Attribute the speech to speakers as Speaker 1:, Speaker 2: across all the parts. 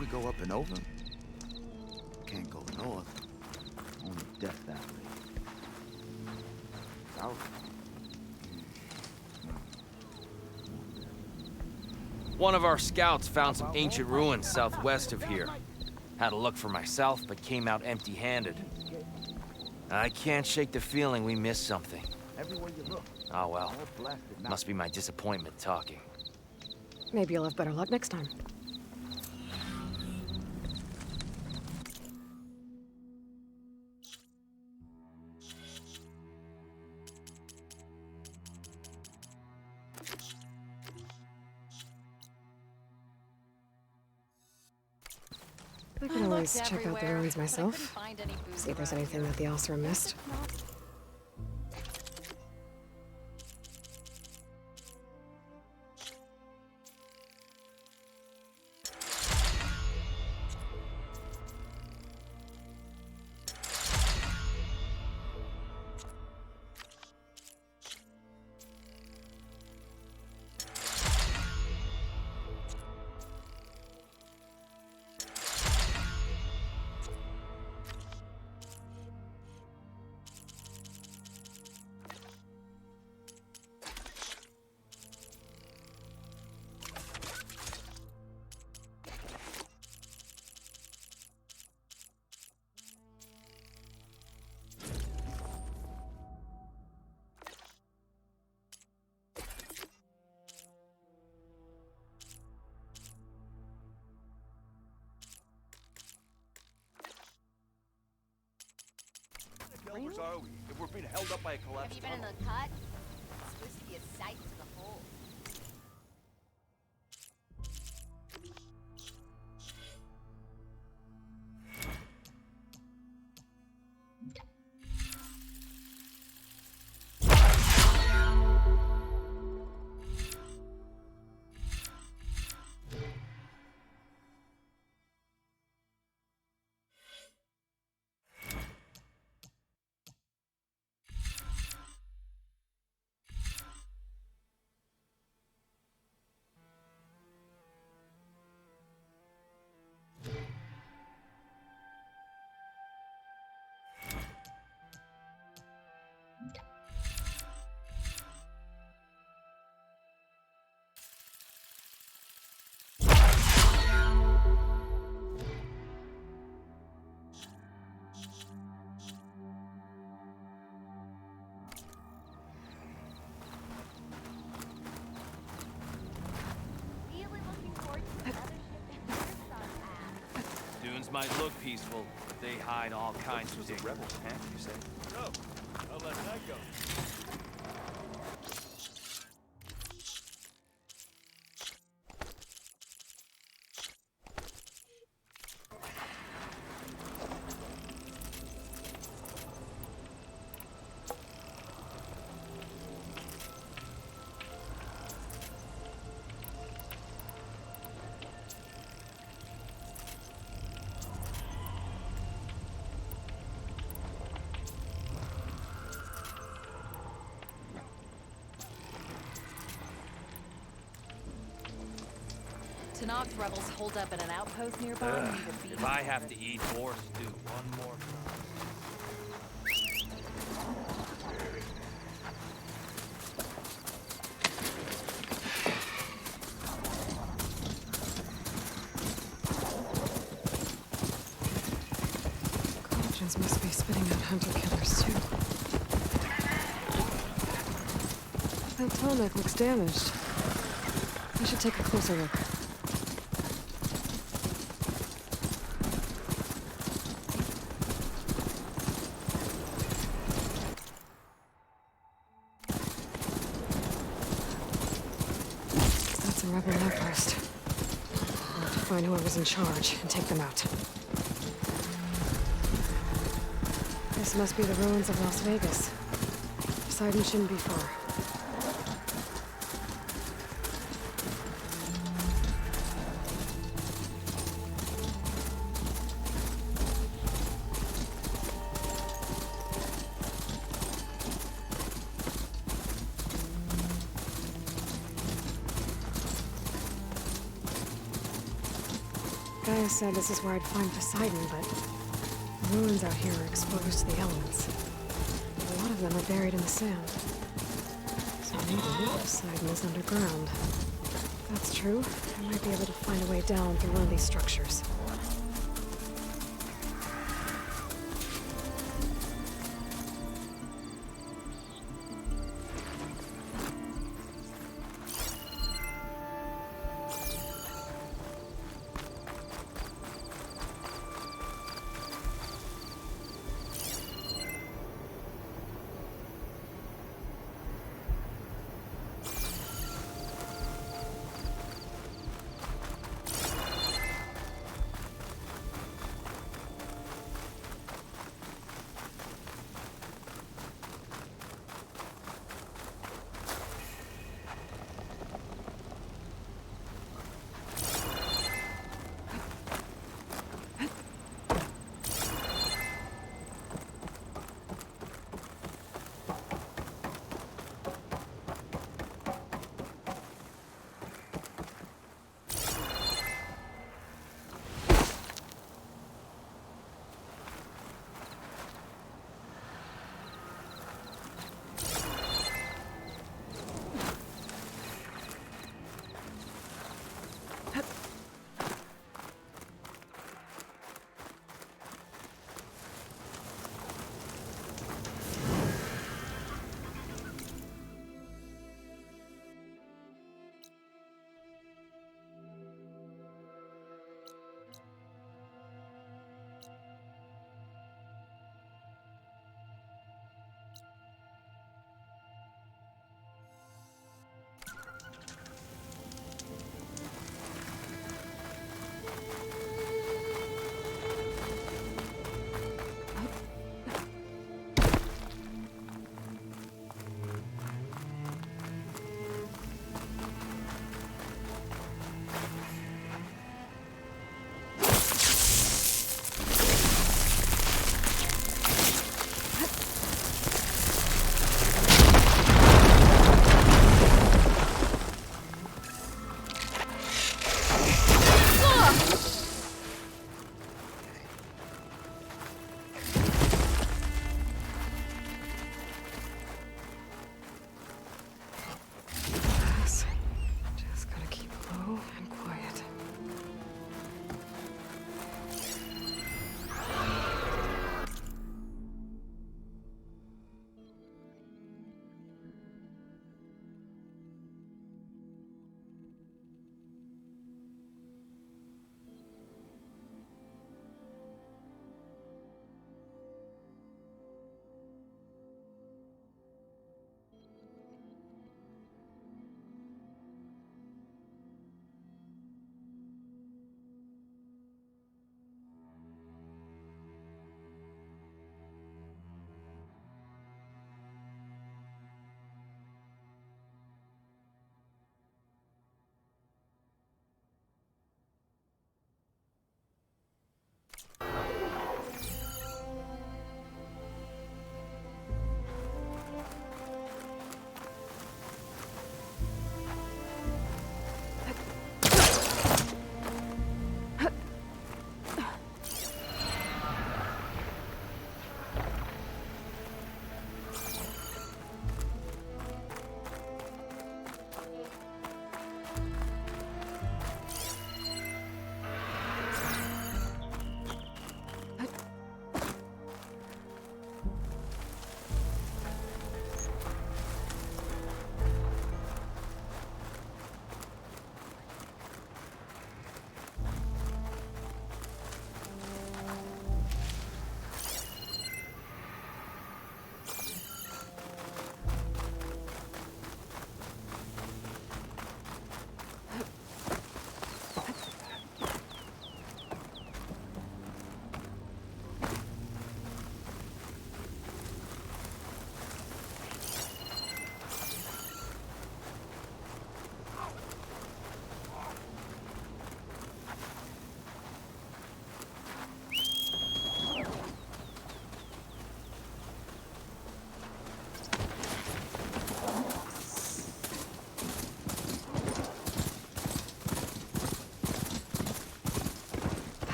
Speaker 1: if we go up and over? Can't go north. Only death that way. South?
Speaker 2: One of our scouts found some ancient ruins southwest of here. Had a look for myself, but came out empty-handed. I can't shake the feeling we missed something.
Speaker 1: Everywhere you look.
Speaker 2: Oh well, must be my disappointment talking.
Speaker 3: Maybe you'll have better luck next time. I can always check out the ruins myself. See if there's anything that the Osra missed.
Speaker 4: Really? Are we? If we're being held up by a collapsed
Speaker 5: Have you been in the cut? It's supposed to be a sight to behold.
Speaker 2: Dunes might look peaceful, but they hide all kinds of
Speaker 4: a rebel camp, you say? No, I'll let that go.
Speaker 5: Tanak's rebels hold up at an outpost nearby and need to beat
Speaker 2: If I have to eat more stew one more
Speaker 3: Colleges must be spitting out hunter-killers, too. That tonic looks damaged. I should take a closer look. That's a rebel outpost. I'll have to find whoever's in charge and take them out. This must be the ruins of Las Vegas. Poseidon shouldn't be far. Aloy'a said this is where I'd find Poseidon, but the ruins out here are exposed to the elements. A lot of them are buried in the sand. So maybe Poseidon is underground. If that's true, I might be able to find a way down through one of these structures.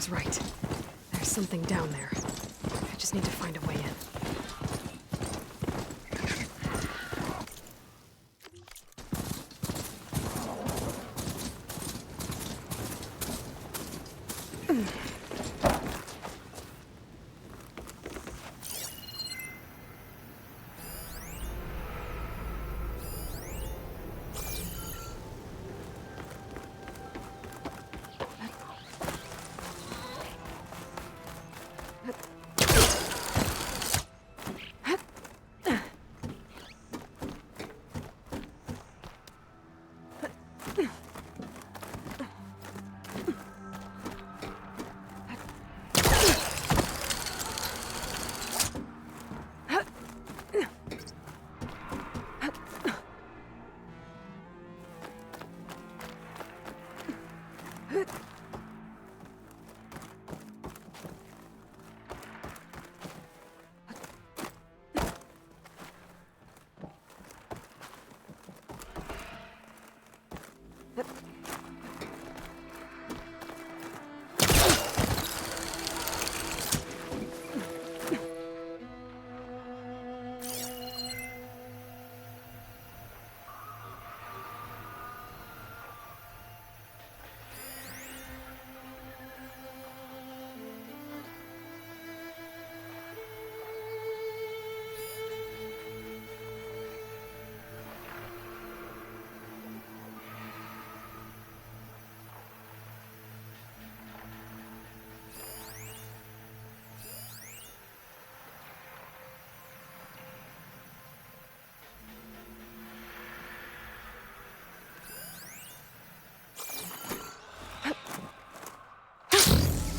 Speaker 3: was right. There's something down there. I just need to find a way in.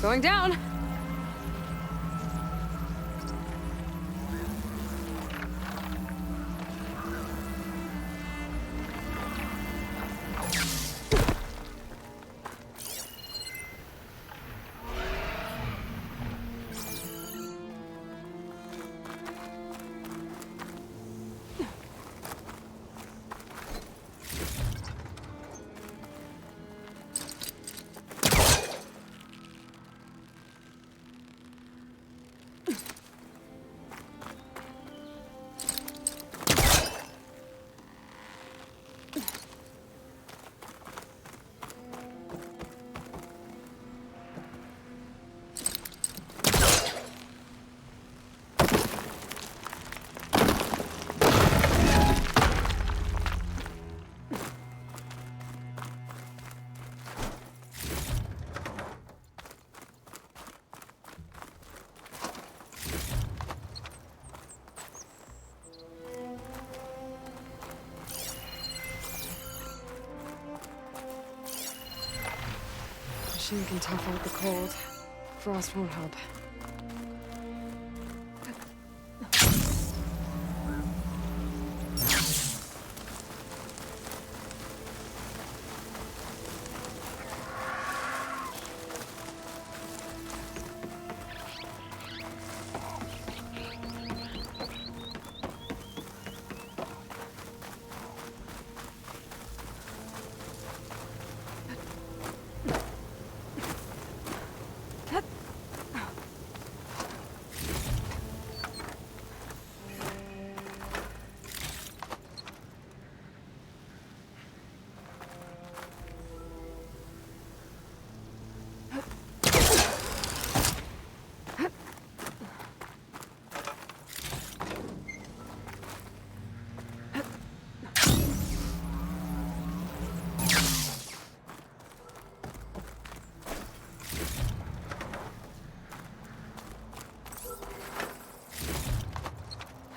Speaker 3: Going down. Machine can tough out the cold. Frost won't help.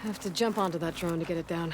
Speaker 3: Have to jump onto that drone to get it down.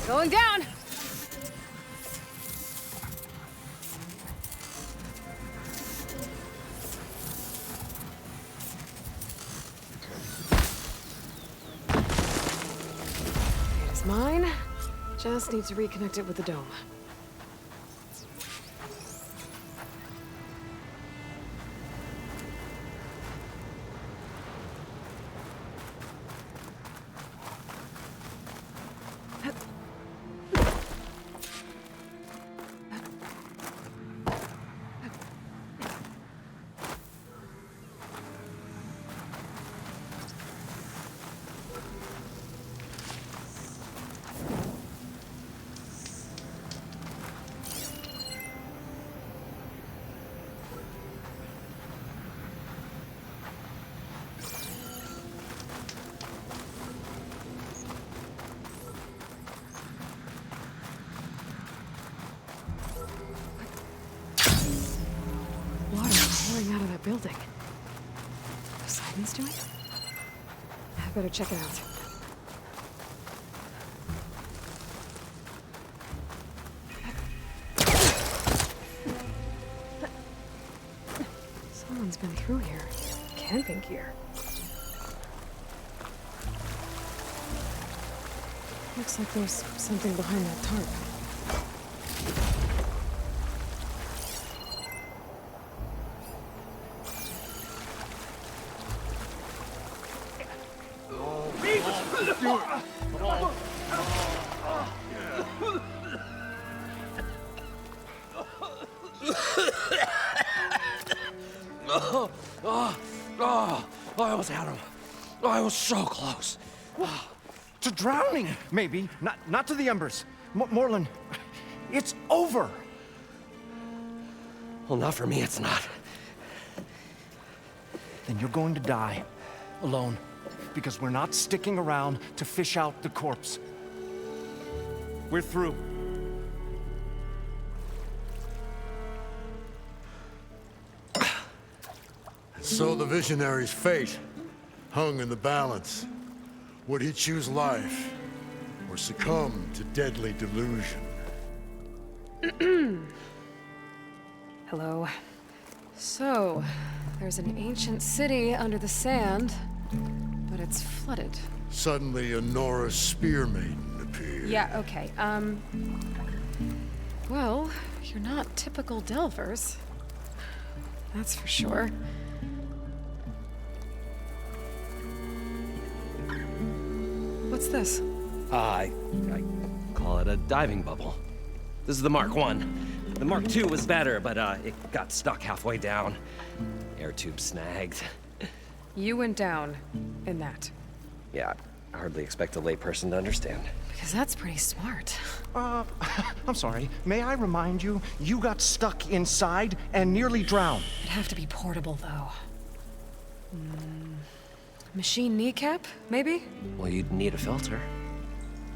Speaker 3: Going down! It is mine. Just need to reconnect it with the dome. Out of that building. What Simon's doing? I better check it out. Someone's been through here. Camping gear. Looks like there's something behind that tarp.
Speaker 6: I almost had him. I was so close.
Speaker 7: To drowning, maybe. Not to the embers. Moreland, it's over.
Speaker 6: Well, not for me, it's not.
Speaker 7: Then you're going to die. Alone. Because we're not sticking around to fish out the corpse. We're through.
Speaker 8: So the visionary's fate hung in the balance. Would he choose life or succumb to deadly delusion?
Speaker 3: Hello. So, there's an ancient city under the sand, but it's flooded.
Speaker 8: Suddenly, a Norse spear maiden appeared.
Speaker 3: Yeah, okay, well, you're not typical Delvers. That's for sure. What's this?
Speaker 6: I call it a diving bubble. This is the Mark I. The Mark II was better, but it got stuck halfway down. Air tube snagged.
Speaker 3: You went down in that.
Speaker 6: Yeah, I hardly expect a layperson to understand.
Speaker 3: Because that's pretty smart.
Speaker 7: I'm sorry. May I remind you, you got stuck inside and nearly drowned.
Speaker 3: It'd have to be portable, though. Machine kneecap, maybe?
Speaker 6: Well, you'd need a filter.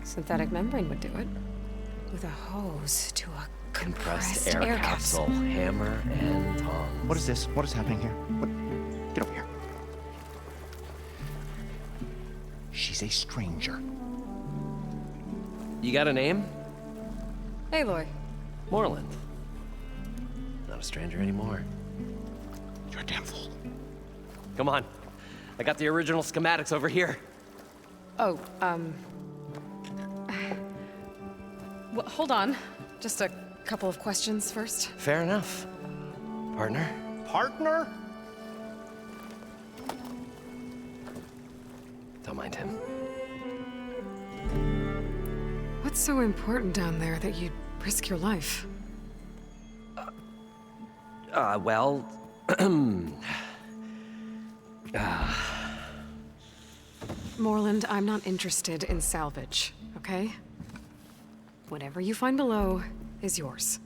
Speaker 3: Synthetic membrane would do it. With a hose to a
Speaker 6: Compressed air capsule. Hammer and tongs.
Speaker 7: What is this? What is happening here? What? Get over here. She's a stranger.
Speaker 6: You got a name?
Speaker 3: Aloy.
Speaker 6: Moreland. Not a stranger anymore.
Speaker 7: You're a damn fool.
Speaker 6: Come on. I got the original schematics over here.
Speaker 3: Oh, well, hold on. Just a couple of questions first.
Speaker 6: Fair enough. Partner?
Speaker 7: Partner?
Speaker 6: Don't mind him.
Speaker 3: What's so important down there that you'd risk your life?
Speaker 6: Well...
Speaker 3: Moreland, I'm not interested in salvage, okay? Whatever you find below is yours.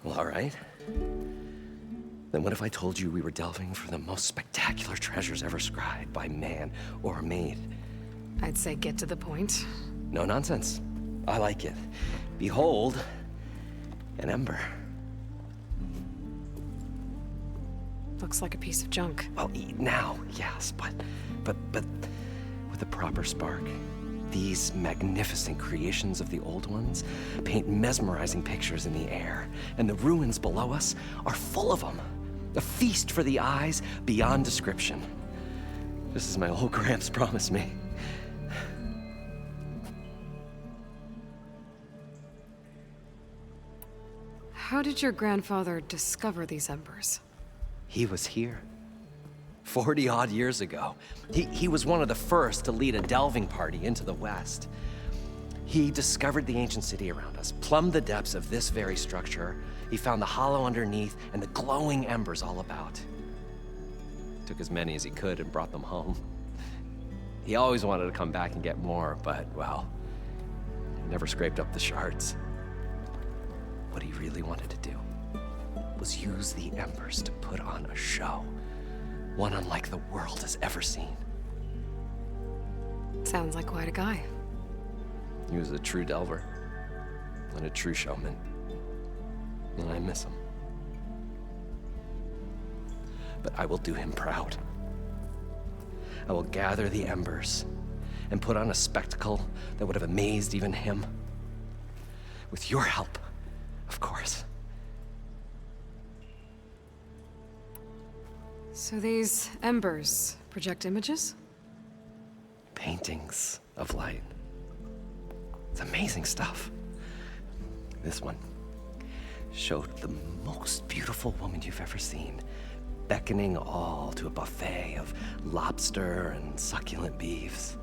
Speaker 6: Well, all right. Then what if I told you we were delving for the most spectacular treasures ever scribed by man or maid?
Speaker 3: I'd say get to the point.
Speaker 6: No nonsense. I like it. Behold, an ember.
Speaker 3: Looks like a piece of junk.
Speaker 6: Well, now, yes, but with a proper spark. These magnificent creations of the old ones paint mesmerizing pictures in the air, and the ruins below us are full of them. A feast for the eyes beyond description. Just as my old Gramps promised me.
Speaker 3: How did your grandfather discover these embers?
Speaker 6: He was here. 40-odd years ago. He was one of the first to lead a delving party into the West. He discovered the ancient city around us, plumbed the depths of this very structure. He found the hollow underneath and the glowing embers all about. Took as many as he could and brought them home. He always wanted to come back and get more, but, well, never scraped up the shards. What he really wanted to do was use the embers to put on a show. One unlike the world has ever seen.
Speaker 3: Sounds like quite a guy.
Speaker 6: He was a true delver and a true showman. And I miss him. But I will do him proud. I will gather the embers and put on a spectacle that would have amazed even him. With your help, of course.
Speaker 3: So these embers project images?
Speaker 6: Paintings of light. It's amazing stuff. This one showed the most beautiful woman you've ever seen, beckoning all to a buffet of lobster and succulent beefs.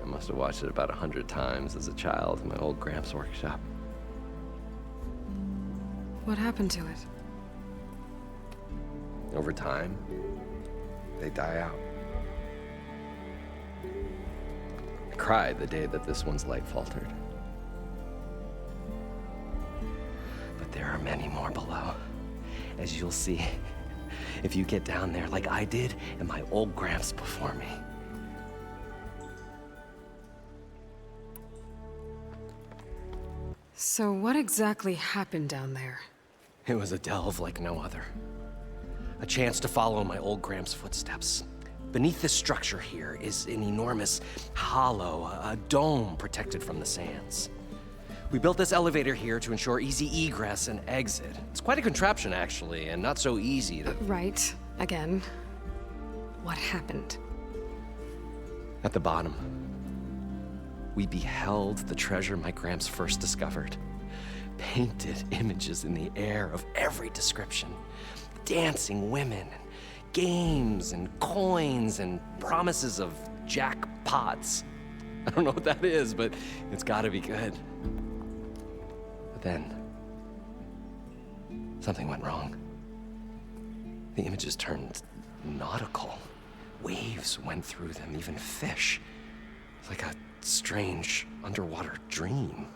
Speaker 6: I must have watched it about 100 times as a child in my old Gramps' workshop.
Speaker 3: What happened to it?
Speaker 6: Over time, they die out. I cried the day that this one's light faltered. But there are many more below, as you'll see if you get down there like I did and my old Gramps before me.
Speaker 3: So what exactly happened down there?
Speaker 6: It was a delve like no other. A chance to follow my old Gramps' footsteps. Beneath this structure here is an enormous hollow, a dome protected from the sands. We built this elevator here to ensure easy egress and exit. It's quite a contraption, actually, and not so easy to...
Speaker 3: Right. Again. What happened?
Speaker 6: At the bottom, we beheld the treasure my Gramps first discovered. Painted images in the air of every description. Dancing women, games and coins and promises of jackpots. I don't know what that is, but it's gotta be good. But then, something went wrong. The images turned nautical. Waves went through them, even fish. It's like a strange underwater dream.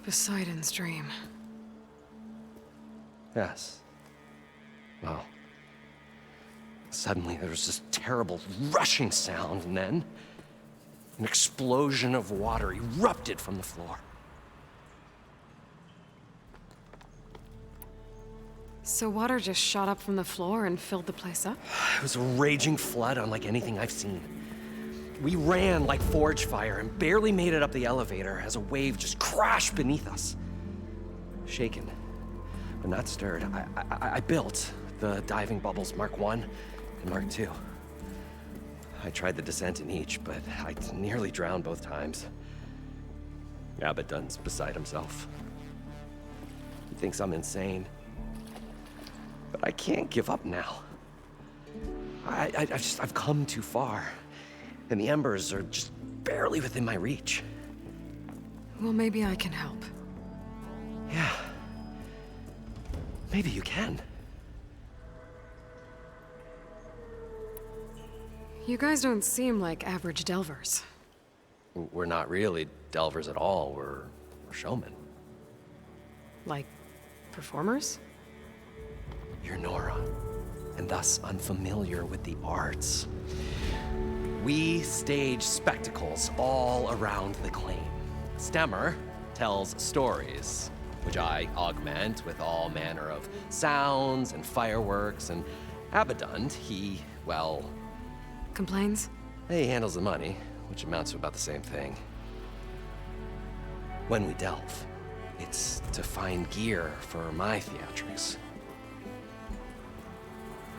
Speaker 3: Poseidon's dream.
Speaker 6: Yes. Well, suddenly there was this terrible rushing sound, and then an explosion of water erupted from the floor.
Speaker 3: So water just shot up from the floor and filled the place up?
Speaker 6: It was a raging flood unlike anything I've seen. We ran like forge fire and barely made it up the elevator as a wave just crashed beneath us. Shaken, and that stirred, I built the diving bubbles Mark 1 and Mark 2. I tried the descent in each, but I nearly drowned both times. Abaddon's beside himself. He thinks I'm insane. But I can't give up now. I've come too far. And the embers are just barely within my reach.
Speaker 3: Well, maybe I can help.
Speaker 6: Yeah. Maybe you can.
Speaker 3: You guys don't seem like average delvers.
Speaker 6: We're not really delvers at all. We're showmen.
Speaker 3: Like, performers?
Speaker 6: You're Nora, and thus unfamiliar with the arts. We stage spectacles all around the claim. Stemmer tells stories, which I augment with all manner of sounds and fireworks, and Abaddon, he, well...
Speaker 3: Complains?
Speaker 6: He handles the money, which amounts to about the same thing. When we delve, it's to find gear for my theatrics.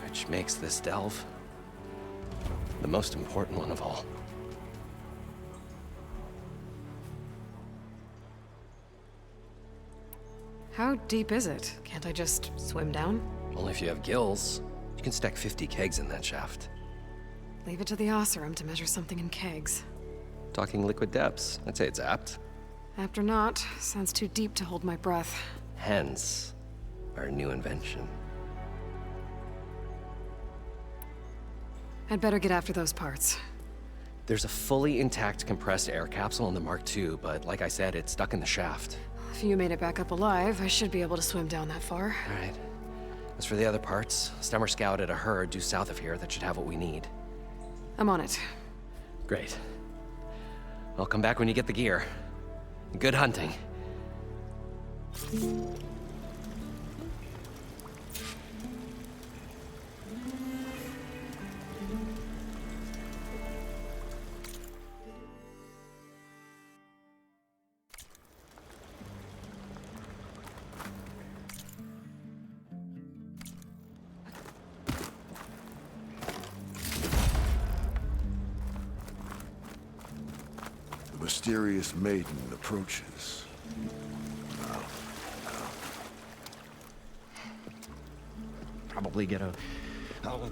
Speaker 6: Which makes this delve the most important one of all.
Speaker 3: How deep is it? Can't I just swim down?
Speaker 6: Only if you have gills. You can stack 50 kegs in that shaft.
Speaker 3: Leave it to the Osseram to measure something in kegs.
Speaker 6: Talking liquid depths, I'd say it's apt.
Speaker 3: Apt or not, sounds too deep to hold my breath.
Speaker 6: Hence, our new invention.
Speaker 3: I'd better get after those parts.
Speaker 6: There's a fully intact compressed air capsule in the Mark II, but like I said, it's stuck in the shaft.
Speaker 3: If you made it back up alive, I should be able to swim down that far.
Speaker 6: All right. As for the other parts, Stemmer scouted a herd due south of here that should have what we need.
Speaker 3: I'm on it.
Speaker 6: Great. I'll come back when you get the gear. Good hunting.
Speaker 8: The mysterious maiden approaches.
Speaker 7: Probably get a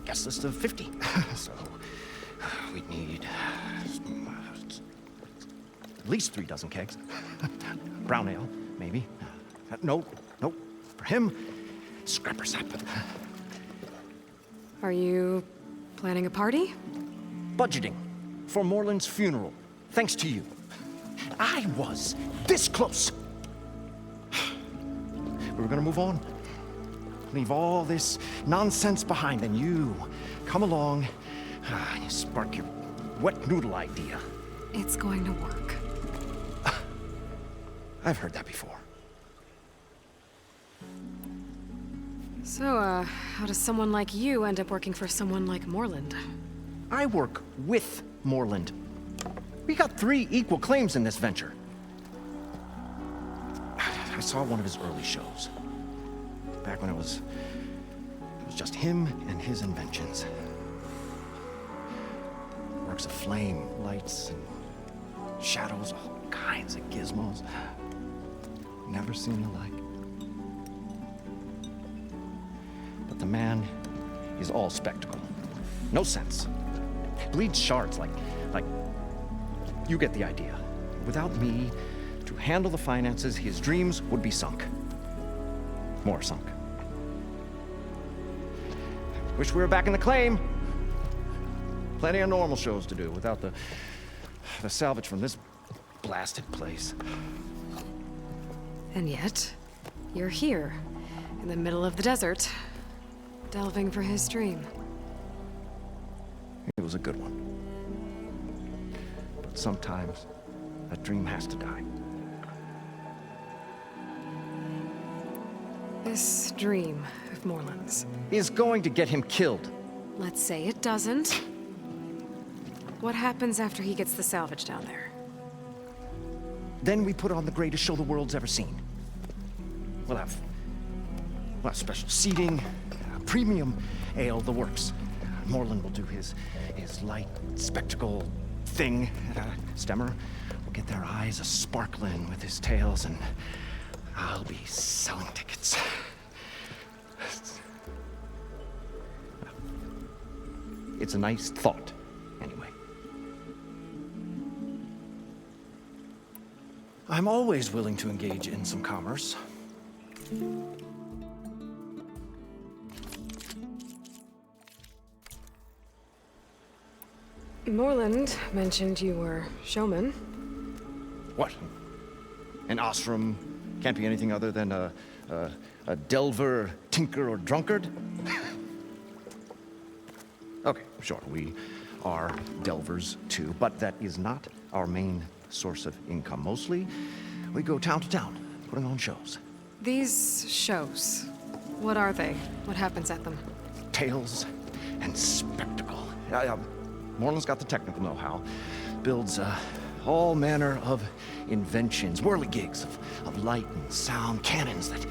Speaker 7: guest list of 50. So we'd need at least 3 dozen kegs. Brown ale, maybe. No. For him, scrapper sap.
Speaker 3: Are you planning a party?
Speaker 7: Budgeting for Moreland's funeral, thanks to you. I was this close. We were gonna move on. Leave all this nonsense behind, and you come along and you spark your wet noodle idea.
Speaker 3: It's going to work.
Speaker 7: I've heard that before.
Speaker 3: So, how does someone like you end up working for someone like Moreland?
Speaker 7: I work with Moreland. We got 3 equal claims in this venture. I saw one of his early shows. Back when it was just him and his inventions. Works of flame, lights, and shadows, all kinds of gizmos. Never seen the like. But the man is all spectacle. No sense. Bleeds shards like you get the idea. Without me to handle the finances, his dreams would be sunk. More sunk. Wish we were back in the claim. Plenty of normal shows to do without the salvage from this blasted place.
Speaker 3: And yet, you're here, in the middle of the desert, delving for his dream.
Speaker 7: It was a good one. But sometimes, that dream has to die.
Speaker 3: This dream of Moreland's.
Speaker 7: Is going to get him killed.
Speaker 3: Let's say it doesn't. What happens after he gets the salvage down there?
Speaker 7: Then we put on the greatest show the world's ever seen. We'll have Well, special seating, premium ale, the works. Moreland will do his light spectacle thing. Stemmer will get their eyes a-sparkling with his tales, and I'll be selling tickets. It's a nice thought, anyway. I'm always willing to engage in some commerce.
Speaker 3: Moreland mentioned you were showman.
Speaker 7: What? An ashram can't be anything other than a delver, tinker, or drunkard? Okay, sure, we are delvers too, but that is not our main source of income. Mostly, we go town to town, putting on shows.
Speaker 3: These shows, what are they? What happens at them?
Speaker 7: Tales and spectacle. Moreland's got the technical know-how. Builds all manner of inventions, whirligigs of light and sound, cannons that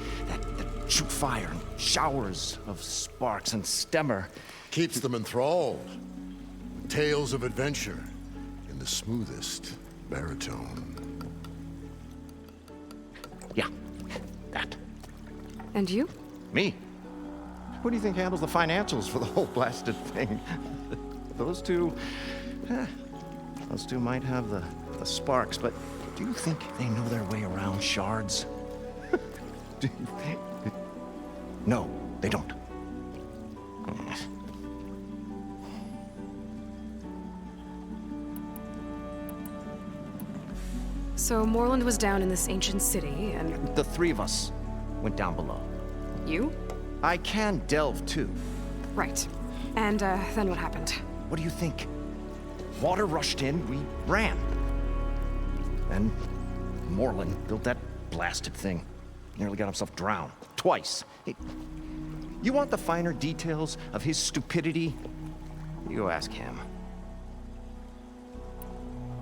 Speaker 7: shoot fire, and showers of sparks, and Stemmer
Speaker 8: Keeps them enthralled. Tales of adventure in the smoothest baritone.
Speaker 7: Yeah, that.
Speaker 3: And you?
Speaker 7: Me? Who do you think handles the financials for the whole blasted thing? Those two might have the sparks, but do you think they know their way around shards? No, they don't.
Speaker 3: So Moreland was down in this ancient city, and...
Speaker 7: The three of us went down below.
Speaker 3: You?
Speaker 7: I can delve too.
Speaker 3: Right. And, then what happened?
Speaker 7: What do you think? Water rushed in, we ran. Then Moreland built that blasted thing. Nearly got himself drowned. Twice. You want the finer details of his stupidity? You go ask him.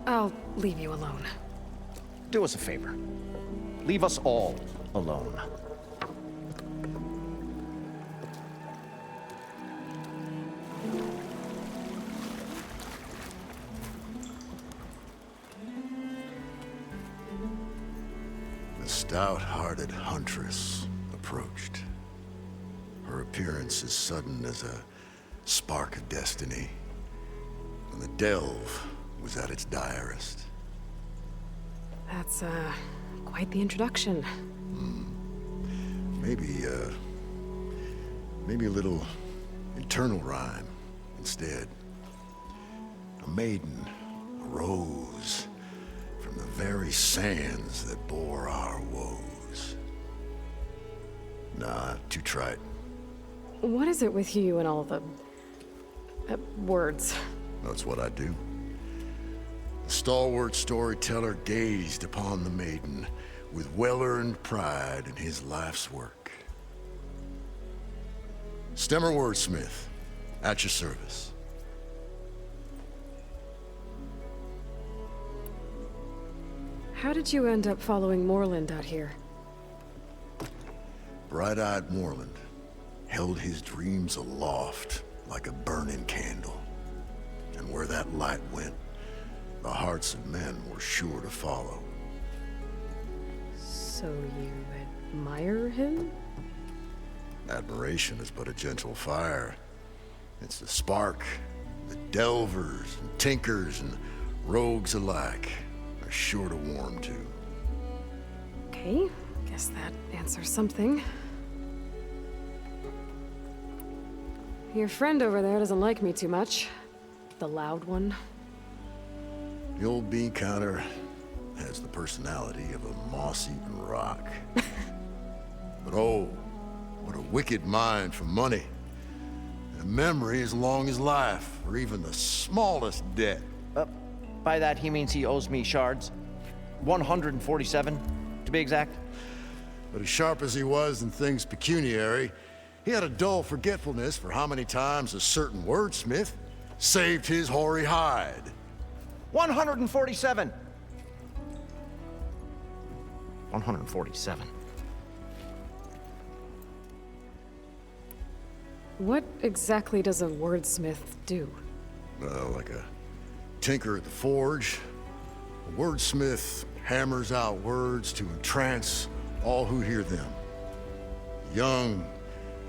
Speaker 3: I'll leave you alone.
Speaker 7: Do us a favor. Leave us all alone.
Speaker 8: The stout-hearted huntress approached. Her appearance as sudden as a spark of destiny, and the delve was at its direst.
Speaker 3: That's, quite the introduction.
Speaker 8: Maybe a little internal rhyme instead. A maiden arose from the very sands that bore our woes. Nah, too trite.
Speaker 3: What is it with you and all the... words?
Speaker 8: That's what I do. The stalwart storyteller gazed upon the maiden with well-earned pride in his life's work. Stemmer wordsmith, at your service.
Speaker 3: How did you end up following Moreland out here?
Speaker 8: Bright-eyed Moreland held his dreams aloft like a burning candle. And where that light went, the hearts of men were sure to follow.
Speaker 3: So you admire him?
Speaker 8: Admiration is but a gentle fire. It's the spark that delvers and tinkers and rogues alike are sure to warm to.
Speaker 3: Okay, guess that answers something. Your friend over there doesn't like me too much. The loud one.
Speaker 8: The old bean counter has the personality of a moss-eaten rock. But oh, what a wicked mind for money. And a memory as long as life, or even the smallest debt.
Speaker 7: By that, he means he owes me shards. 147, to be exact.
Speaker 8: But as sharp as he was in things pecuniary, he had a dull forgetfulness for how many times a certain wordsmith saved his hoary hide.
Speaker 7: 147. 147.
Speaker 3: What exactly does a wordsmith do?
Speaker 8: Like a tinker at the forge. A wordsmith hammers out words to entrance all who hear them. The young,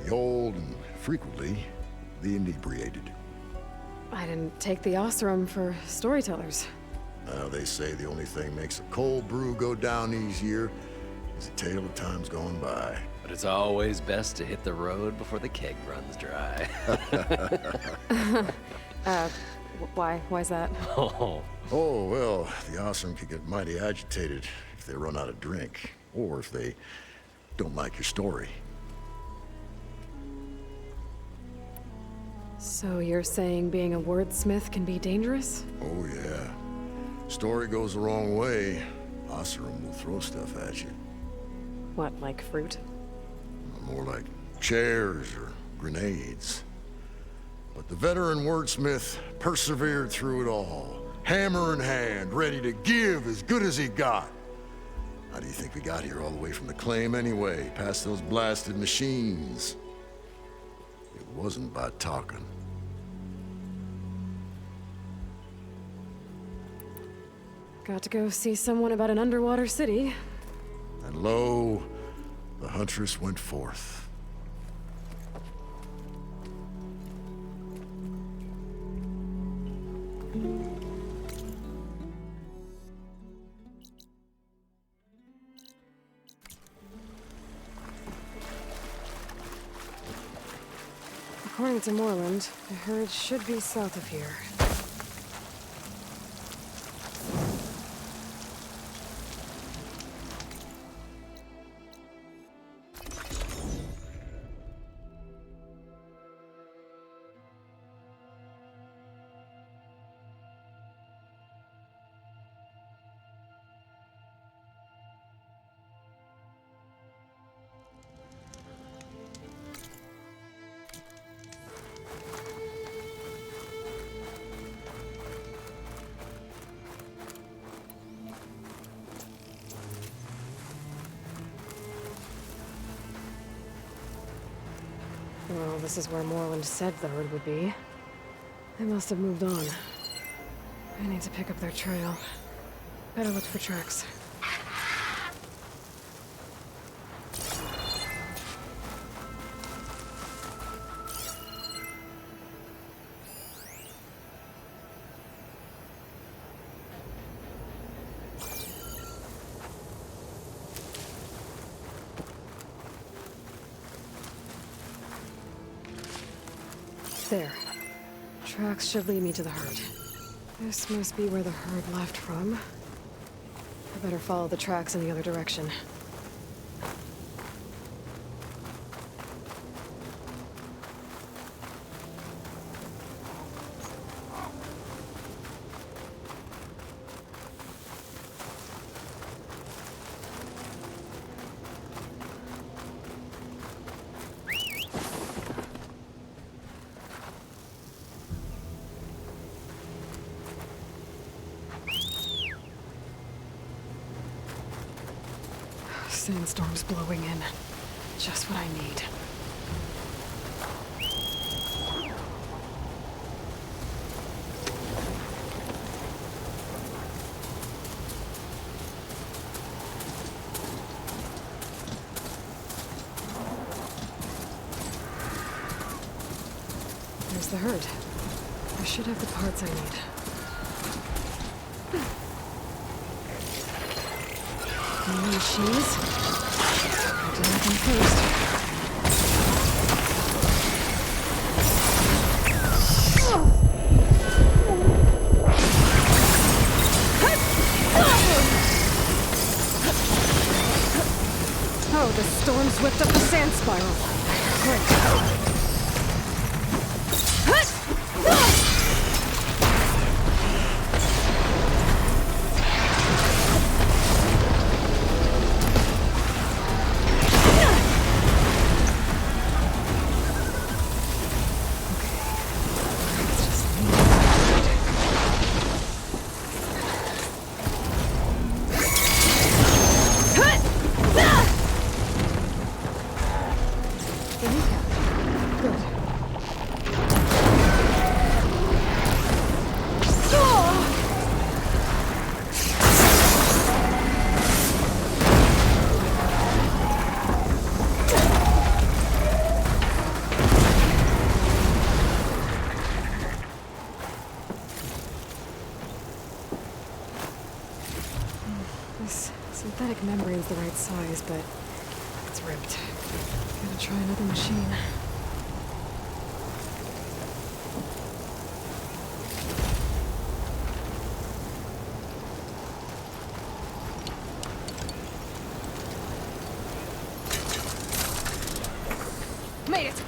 Speaker 8: the old, and frequently, the inebriated.
Speaker 3: I didn't take the Osram for storytellers.
Speaker 8: They say the only thing makes a cold brew go down easier is a tale of times gone by.
Speaker 6: But it's always best to hit the road before the keg runs dry.
Speaker 3: Why's that?
Speaker 6: Oh,
Speaker 8: Oh, well, the Osram can get mighty agitated if they run out of drink, or if they don't like your story.
Speaker 3: So you're saying being a wordsmith can be dangerous?
Speaker 8: Oh, yeah. Story goes the wrong way, Osram will throw stuff at you.
Speaker 3: What, like fruit?
Speaker 8: More like chairs or grenades. But the veteran wordsmith persevered through it all, hammer in hand, ready to give as good as he got. How do you think we got here all the way from the claim anyway, past those blasted machines? It wasn't by talking.
Speaker 3: Got to go see someone about an underwater city.
Speaker 8: And lo, the huntress went forth.
Speaker 3: According to Moreland, the herd should be south of here. Well, this is where Moreland said the herd would be. They must have moved on. I need to pick up their trail. Better look for tracks. There. Tracks should lead me to the herd. This must be where the herd left from. I better follow the tracks in the other direction. Sandstorm's blowing in. Just what I need. There's the herd. I should have the parts I need. Any machines? I'll do them first. Oh, the storm's whipped up the sand spiral. Great. Good. feels the right size, but it's ripped. Gotta try another machine. Made it!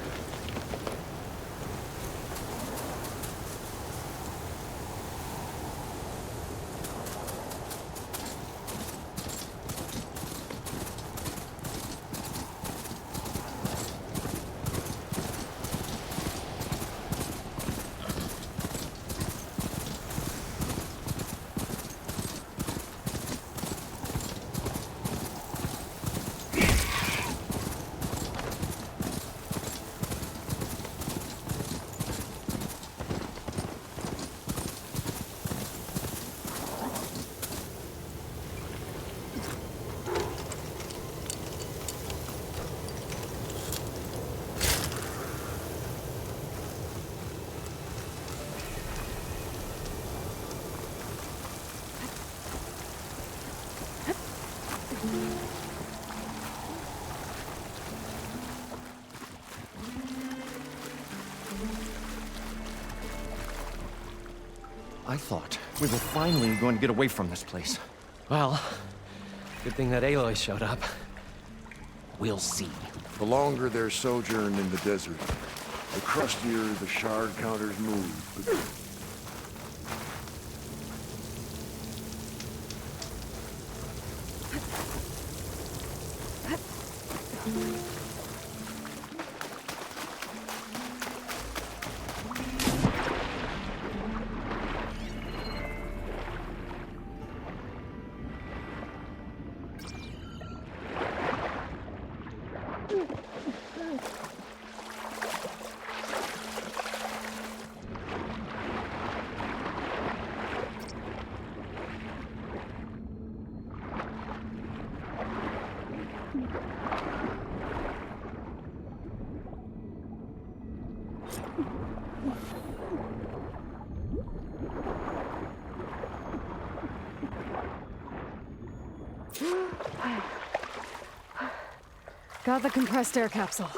Speaker 7: I thought we were finally going to get away from this place.
Speaker 6: Well, good thing that Aloy showed up. We'll see.
Speaker 8: The longer their sojourn in the desert, the crustier the shard counters move.
Speaker 3: Got the compressed air capsule.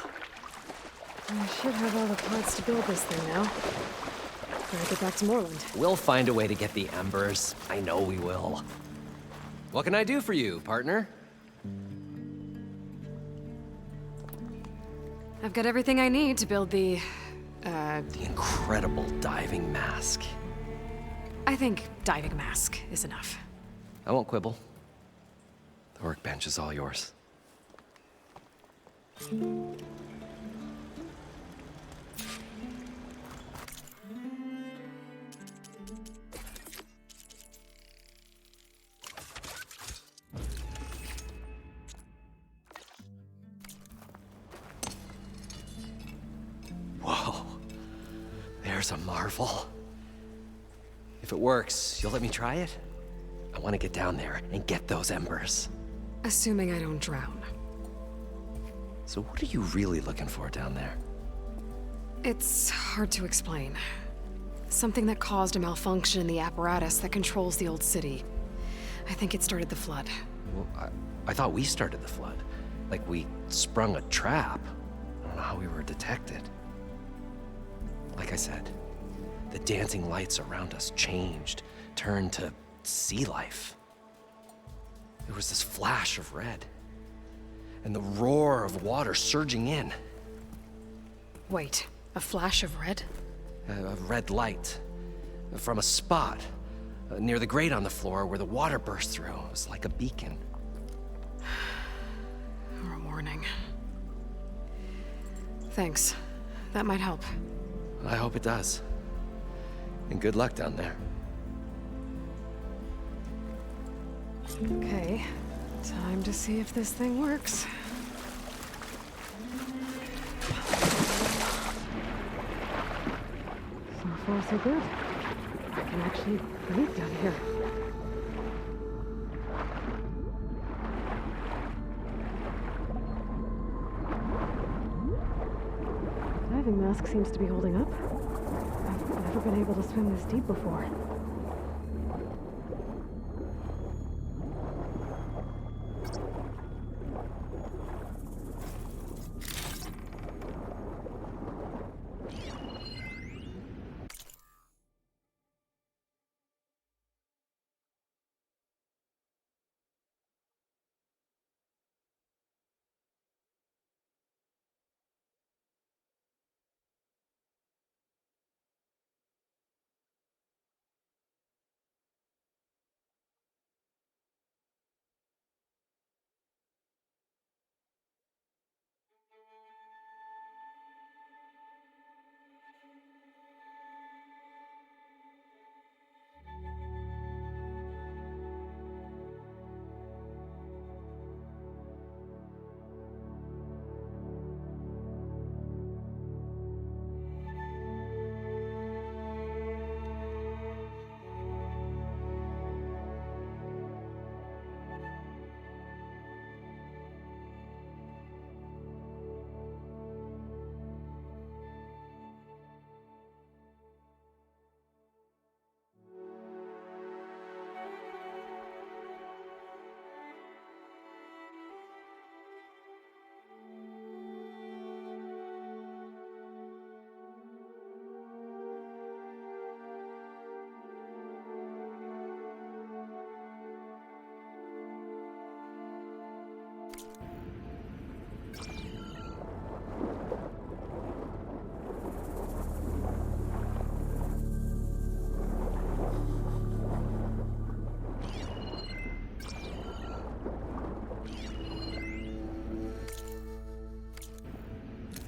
Speaker 3: I should have all the parts to build this thing now. Gotta get back to Moreland.
Speaker 6: We'll find a way to get the embers. I know we will. What can I do for you, partner?
Speaker 3: I've got everything I need to build the
Speaker 6: incredible diving mask.
Speaker 3: I think diving mask is enough.
Speaker 6: I won't quibble. The workbench is all yours. Whoa. There's a marvel. If it works, you'll let me try it? I want to get down there and get those embers.
Speaker 3: Assuming I don't drown.
Speaker 6: So what are you really looking for down there?
Speaker 3: It's hard to explain. Something that caused a malfunction in the apparatus that controls the old city. I think it started the flood.
Speaker 6: Well, I thought we started the flood. Like we sprung a trap. I don't know how we were detected. Like I said, the dancing lights around us changed, turned to sea life. There was this flash of red, and the roar of water surging in.
Speaker 3: Wait, a flash of red?
Speaker 6: A red light from a spot near the grate on the floor where the water burst through. It was like a beacon.
Speaker 3: Or a warning. Thanks. That might help.
Speaker 6: I hope it does. And good luck down there.
Speaker 3: Okay, time to see if this thing works. So far, so good. I can actually breathe down here. The diving mask seems to be holding up. I've never been able to swim this deep before.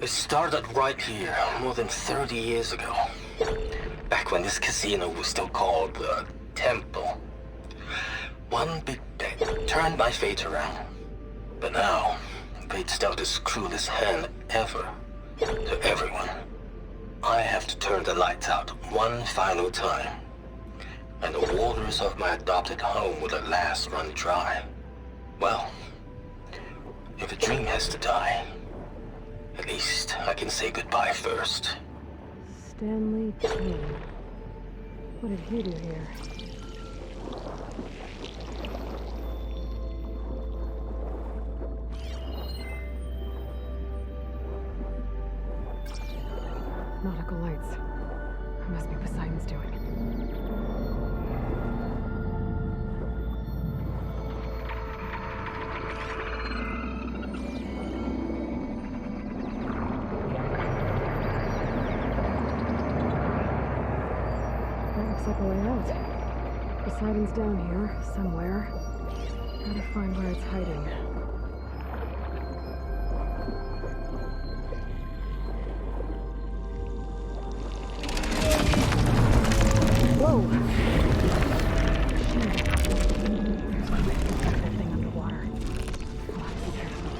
Speaker 9: It started right here, more than 30 years ago. Back when this casino was still called the Temple. One big bet turned my fate around. But now, fate's dealt its cruelest hand ever to everyone. I have to turn the lights out one final time. And the waters of my adopted home will at last run dry. Well, if a dream has to die, at least I can say goodbye first.
Speaker 3: Stanley King. What did he do here? Nautical lights. It must be Poseidon's doing. That looks like a way out. Poseidon's down here, somewhere. Gotta find where it's hiding. Whoa! Shit. There's my way to get that thing underwater. I'll have to be careful.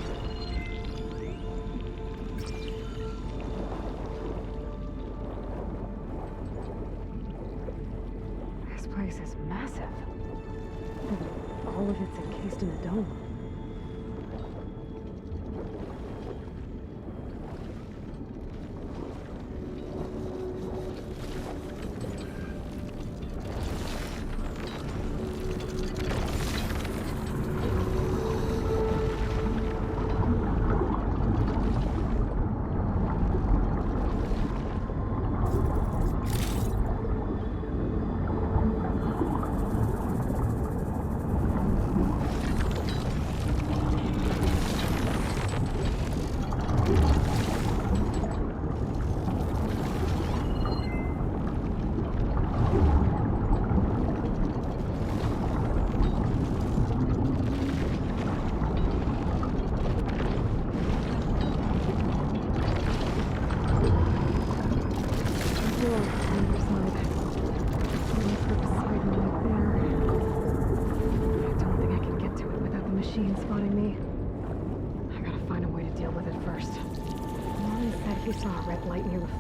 Speaker 3: This place is massive. All of it's encased in a dome.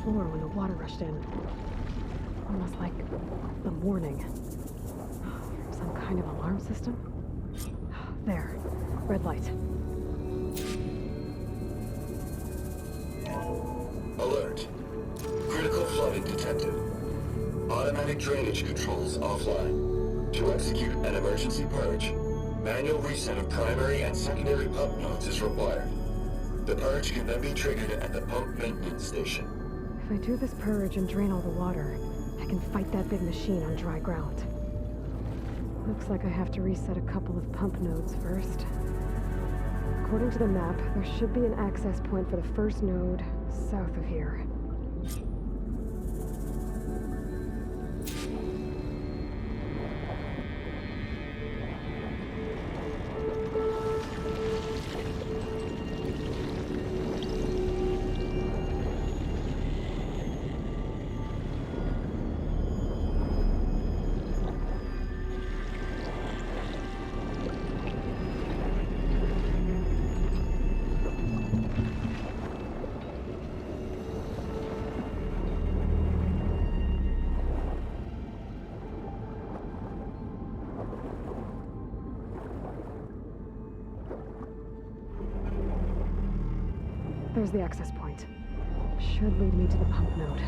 Speaker 3: Floor when the water rushed in. Almost like the warning. Some kind of alarm system? There. Red light.
Speaker 10: Alert. Critical flooding detected. Automatic drainage controls offline. To execute an emergency purge, manual reset of primary and secondary pump nodes is required. The purge can then be triggered at the pump maintenance station.
Speaker 3: If I do this purge and drain all the water, I can fight that big machine on dry ground. Looks like I have to reset a couple of pump nodes first. According to the map, there should be an access point for the first node south of here. There's the access point. Should lead me to the pump node.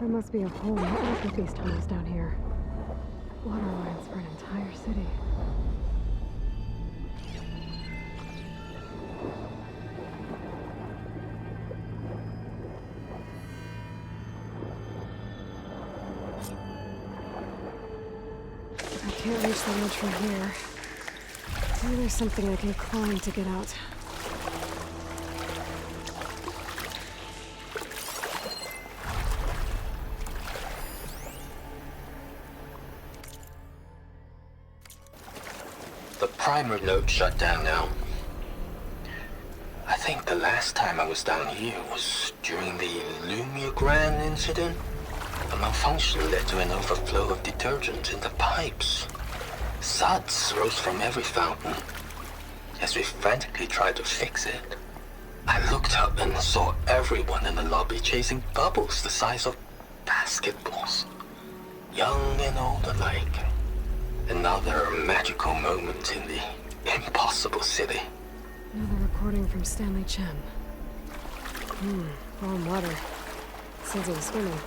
Speaker 3: There must be a whole network of these tunnels down here. Water lines for an entire city. I can't reach the ledge from here. Maybe there's something I can climb to get out.
Speaker 9: The primary node shut down now. I think the last time I was down here was during the Lumia incident. A malfunction led to an overflow of detergent in the pipes. Suds rose from every fountain. As we frantically tried to fix it, I looked up and saw everyone in the lobby chasing bubbles the size of basketballs. Young and old alike. Another magical moment in the impossible city.
Speaker 3: Another recording from Stanley Chen. Warm water. Says he was swimming.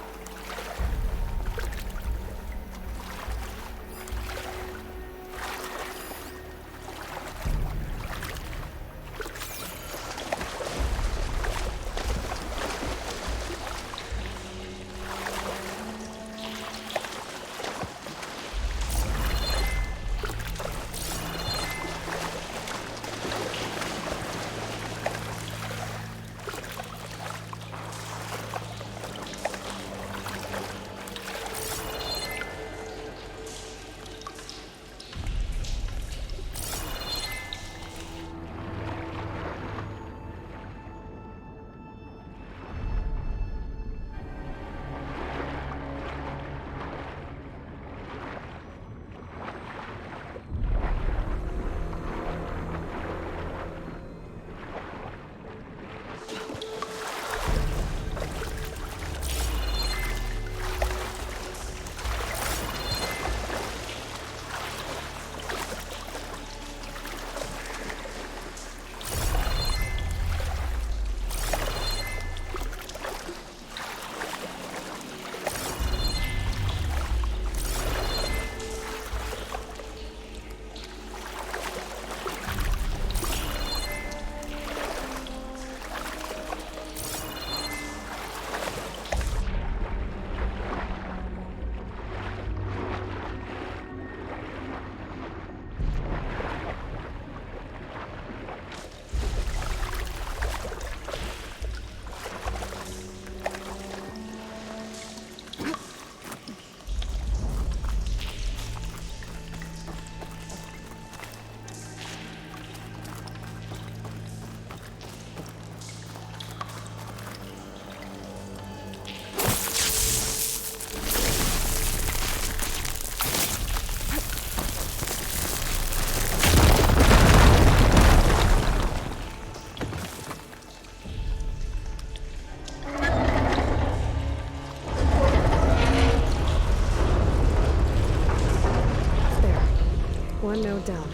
Speaker 3: One node down.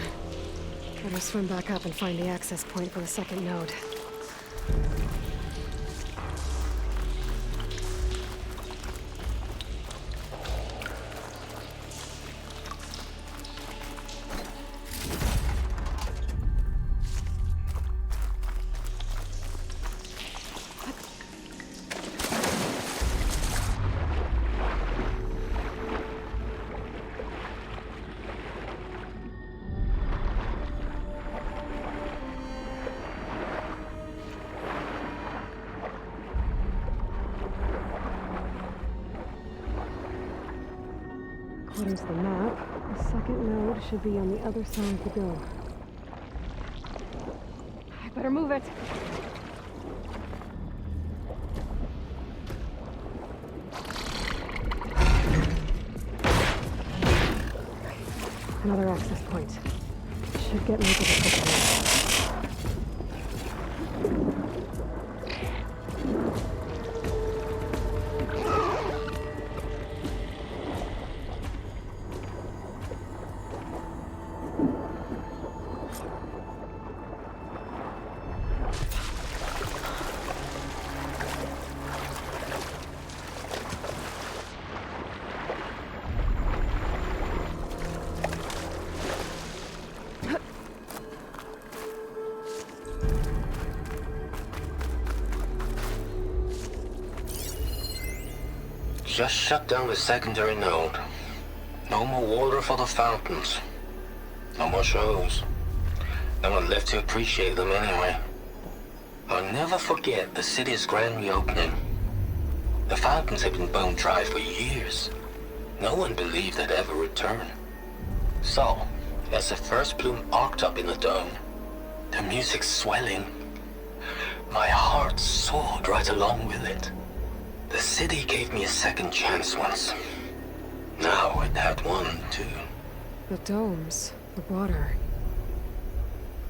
Speaker 3: Better swim back up and find the access point for the second node. According to the map, the second node should be on the other side of the door. I better move it. Another access point. Should get me to the second node.
Speaker 9: Just shut down the secondary node. No more water for the fountains. No more shows. No one left to appreciate them anyway. I'll never forget the city's grand reopening. The fountains had been bone dry for years. No one believed they'd ever return. So, As the first bloom arced up in the dome, the music swelling, my heart soared right along with it. The city gave me a second chance once. Now it had one, too.
Speaker 3: The domes, the water.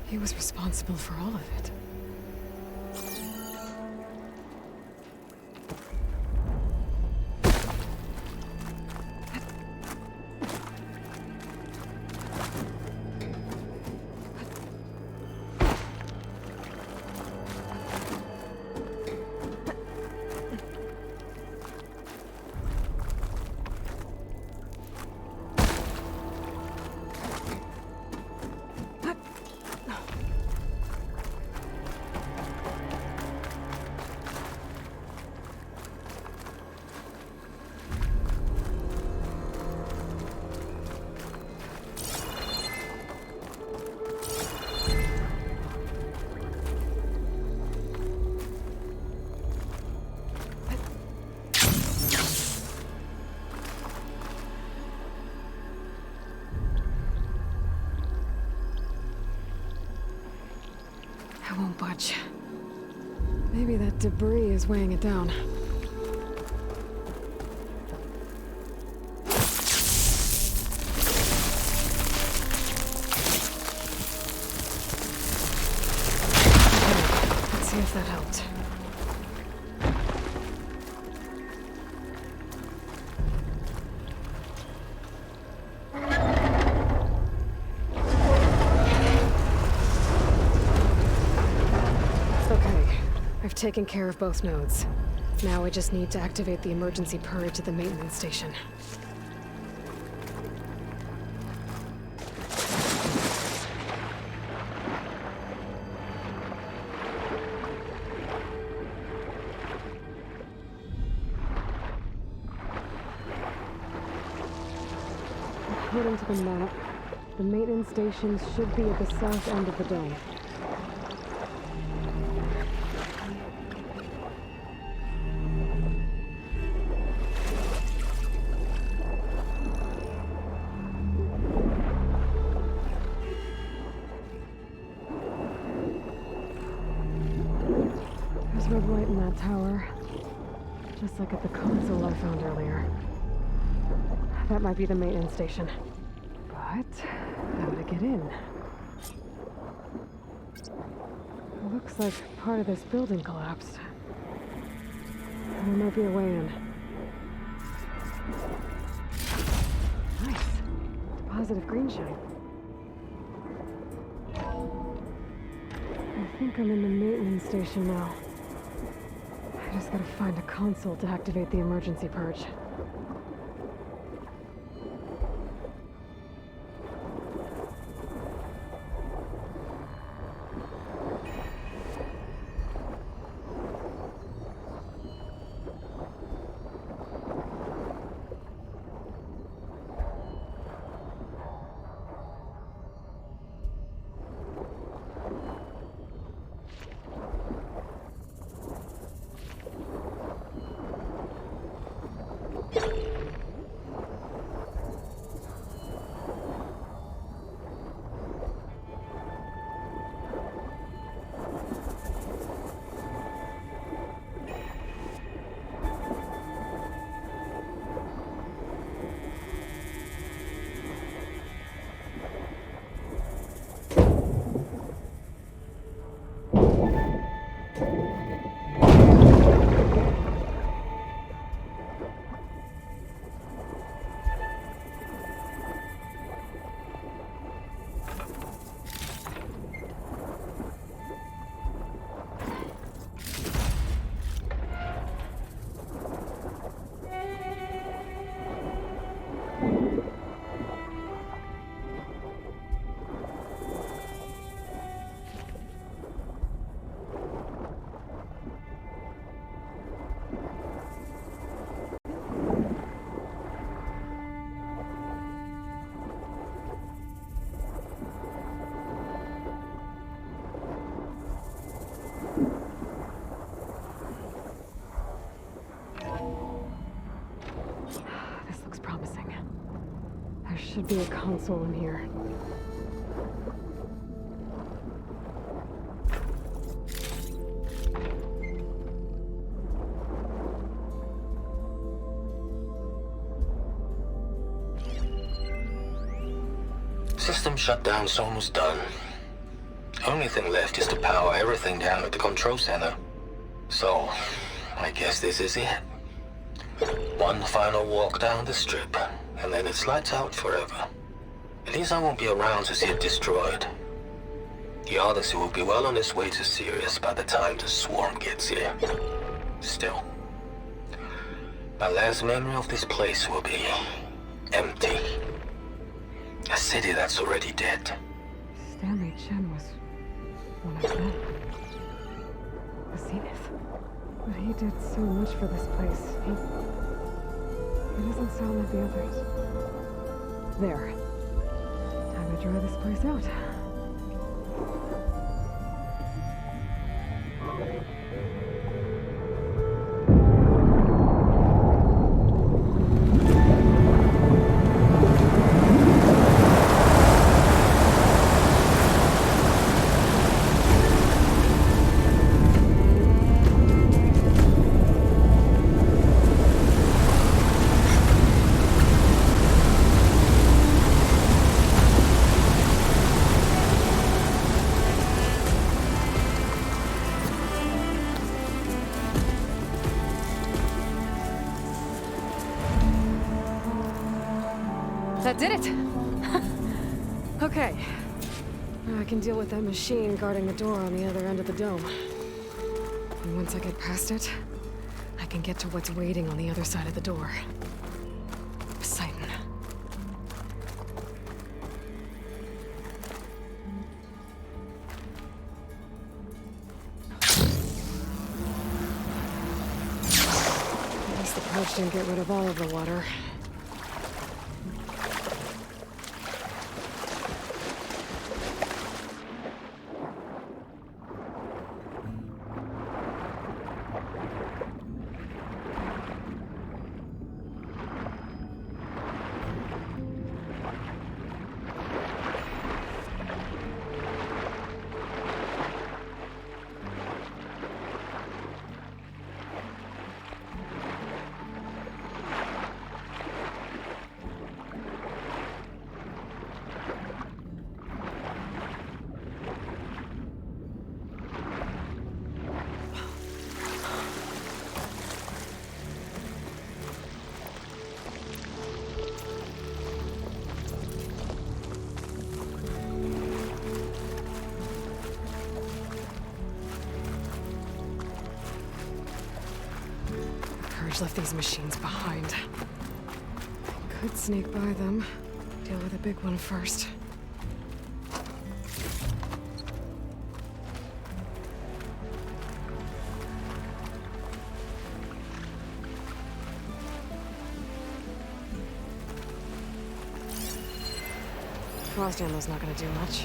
Speaker 3: He was responsible for all of it. I won't budge. Maybe that debris is weighing it down. Let's see if that helped. Taken care of both nodes. Now I just need to activate the emergency purge at the maintenance station. According to the map, the maintenance stations should be at the south end of the dome. Red light in that tower. Just like at the console I found earlier. That might be the maintenance station. But how to get in? It looks like part of this building collapsed. There might be a way in. Nice. Deposit of green shine. I think I'm in the maintenance station now. I just gotta find a console to activate the emergency purge. should be a console in here.
Speaker 9: System shutdown's almost done. Only thing left is to power everything down at the control center. So, I guess this is it. One final walk down the strip, and then it's lights out forever. At least I won't be around to see it destroyed. The Odyssey will be well on its way to Sirius by the time the swarm gets here. Still, my last memory of this place will be empty. A city that's already dead.
Speaker 3: Stanley Chen was one of them. The Zenith. But he did so much for this place. He doesn't sound like the others. There. Time to dry this place out. That did it! Okay. Now I can deal with that machine guarding the door on the other end of the dome. And once I get past it, I can get to what's waiting on the other side of the door. Poseidon. At least the pouch didn't get rid of all of the water. Left these machines behind. I could sneak by them, deal with the big one first. Frost ammo's not gonna do much.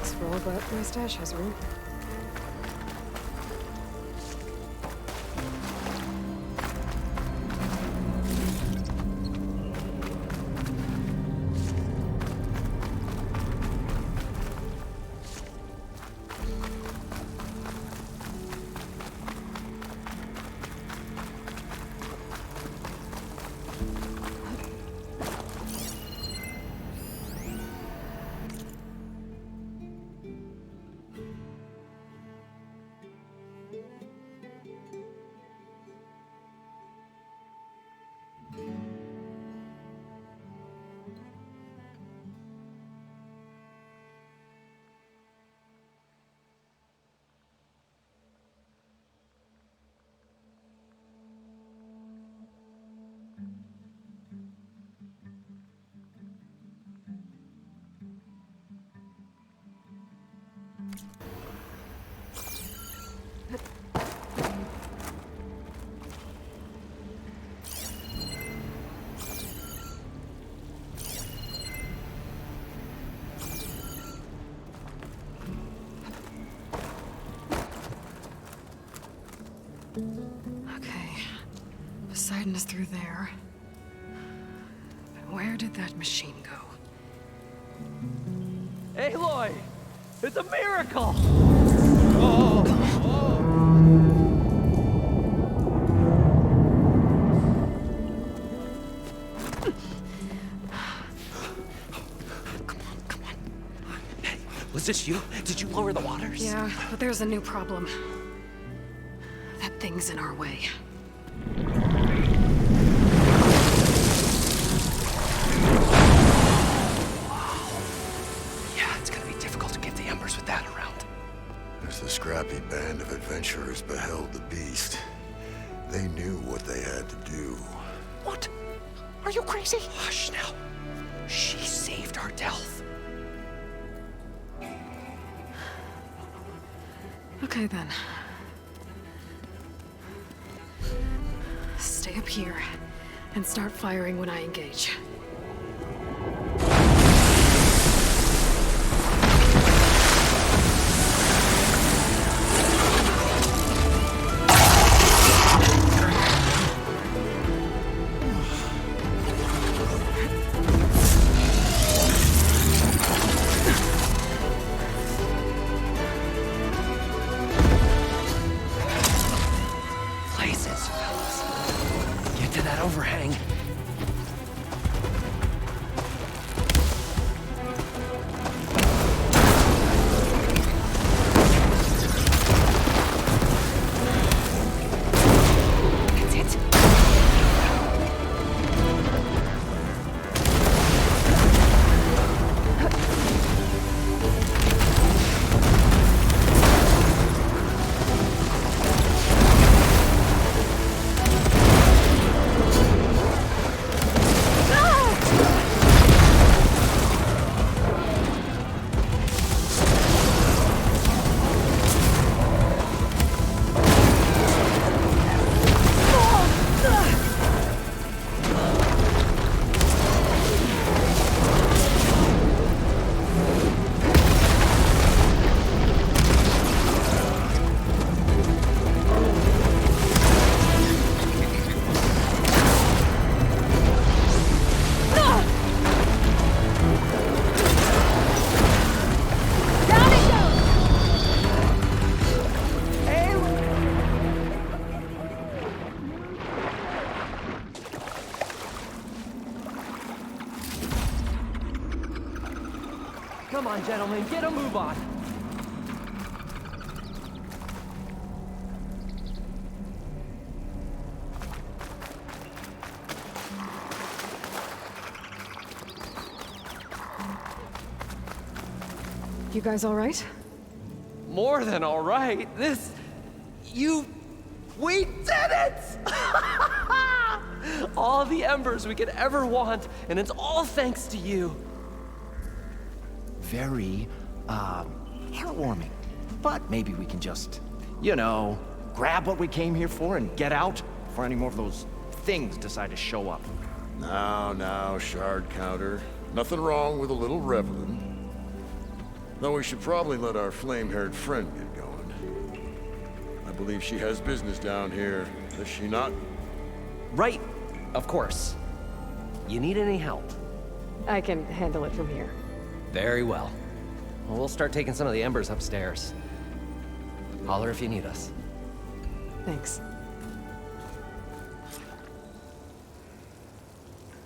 Speaker 3: box full, but my stash has room. Okay. Poseidon is through there. But where did that machine go?
Speaker 6: Aloy! It's a miracle!
Speaker 3: Come on.
Speaker 6: Hey, was this you? Did you lower the waters?
Speaker 3: Yeah, but there's a new problem. That thing's in our way.
Speaker 6: Yeah, it's gonna be difficult to get the embers with that around.
Speaker 8: As the scrappy band of adventurers beheld the beast, they knew what they had to do.
Speaker 6: What? Are you crazy? Hush now. She saved our Delph.
Speaker 3: Okay then. Stay up here and start firing when I engage.
Speaker 6: Overhang. That's it. Come on, gentlemen, get a move on.
Speaker 3: You guys all right?
Speaker 6: More than all right. We did it! All the embers we could ever want, and it's all thanks to you.
Speaker 7: Very, heartwarming. But maybe we can just, grab what we came here for and get out before any more of those things decide to show up.
Speaker 8: Now, shard counter. Nothing wrong with a little reveling. Though we should probably let our flame-haired friend get going. I believe she has business down here, does she not?
Speaker 6: Right, of course. You need any help?
Speaker 3: I can handle it from here.
Speaker 6: Very well. Well, we'll start taking some of the embers upstairs. Holler if you need us.
Speaker 3: Thanks.